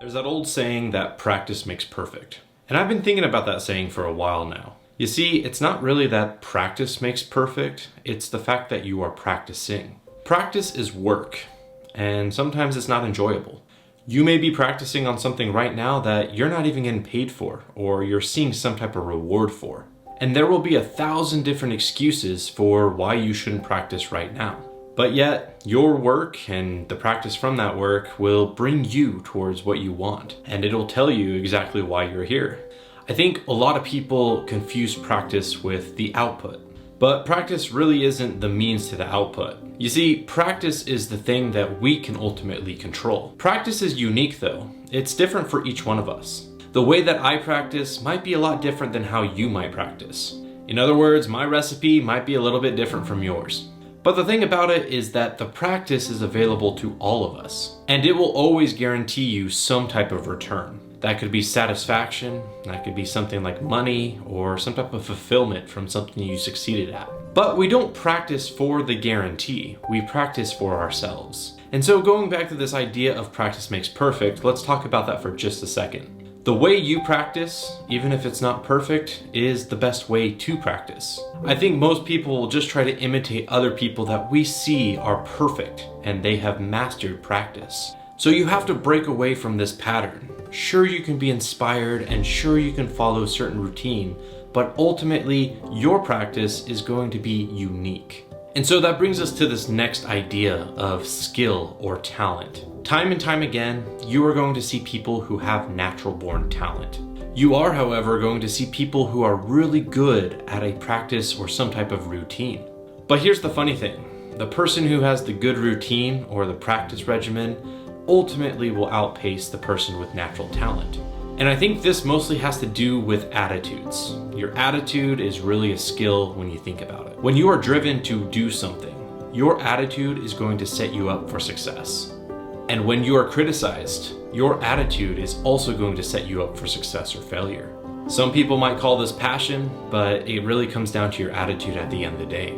There's that old saying that practice makes perfect. And I've been thinking about that saying for a while now. You see, it's not really that practice makes perfect, it's the fact that you are practicing. Practice is work, and sometimes it's not enjoyable. You may be practicing on something right now that you're not even getting paid for, or you're seeing some type of reward for. And there will be 1,000 different excuses for why you shouldn't practice right now. But yet, your work and the practice from that work will bring you towards what you want, and it'll tell you exactly why you're here. I think a lot of people confuse practice with the output, but practice really isn't the means to the output. You see, practice is the thing that we can ultimately control. Practice is unique though. It's different for each one of us. The way that I practice might be a lot different than how you might practice. In other words, my recipe might be a little bit different from yours. But the thing about it is that the practice is available to all of us, and it will always guarantee you some type of return. That could be satisfaction, that could be something like money, or some type of fulfillment from something you succeeded at. But we don't practice for the guarantee, we practice for ourselves. And so going back to this idea of practice makes perfect, let's talk about that for just a second. The way you practice, even if it's not perfect, is the best way to practice. I think most people will just try to imitate other people that we see are perfect and they have mastered practice. So you have to break away from this pattern. Sure, you can be inspired and sure you can follow a certain routine, but ultimately your practice is going to be unique. And so that brings us to this next idea of skill or talent. Time and time again, you are going to see people who have natural born talent. You are, however, going to see people who are really good at a practice or some type of routine. But here's the funny thing. The person who has the good routine or the practice regimen ultimately will outpace the person with natural talent. And I think this mostly has to do with attitudes. Your attitude is really a skill when you think about it. When you are driven to do something, your attitude is going to set you up for success. And when you are criticized, your attitude is also going to set you up for success or failure. Some people might call this passion, but it really comes down to your attitude at the end of the day.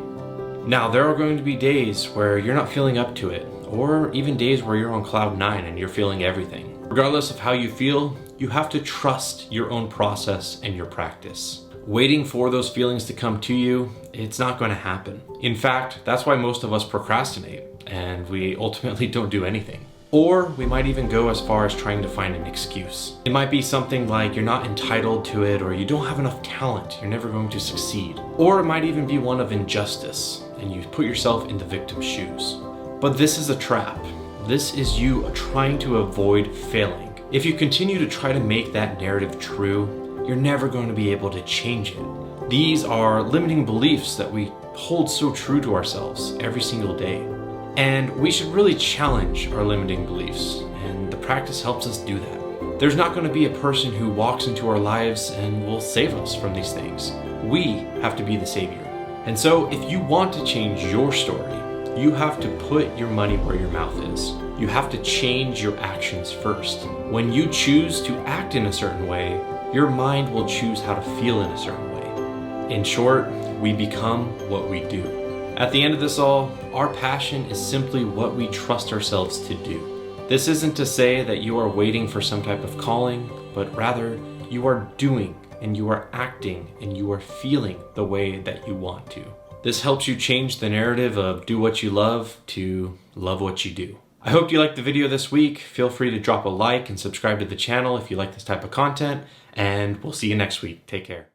Now, there are going to be days where you're not feeling up to it, or even days where you're on cloud 9 and you're feeling everything. Regardless of how you feel, you have to trust your own process and your practice. Waiting for those feelings to come to you, it's not going to happen. In fact, that's why most of us procrastinate and we ultimately don't do anything. Or we might even go as far as trying to find an excuse. It might be something like you're not entitled to it, or you don't have enough talent, you're never going to succeed. Or it might even be one of injustice, and you put yourself in the victim's shoes. But this is a trap. This is you trying to avoid failing. If you continue to try to make that narrative true, you're never going to be able to change it. These are limiting beliefs that we hold so true to ourselves every single day. And we should really challenge our limiting beliefs, and the practice helps us do that. There's not going to be a person who walks into our lives and will save us from these things. We have to be the savior. And so if you want to change your story, you have to put your money where your mouth is. You have to change your actions first. When you choose to act in a certain way, your mind will choose how to feel in a certain way. In short, we become what we do. At the end of this all, our passion is simply what we trust ourselves to do. This isn't to say that you are waiting for some type of calling, but rather you are doing and you are acting and you are feeling the way that you want to. This helps you change the narrative of do what you love to love what you do. I hope you liked the video this week. Feel free to drop a like and subscribe to the channel if you like this type of content, and we'll see you next week. Take care.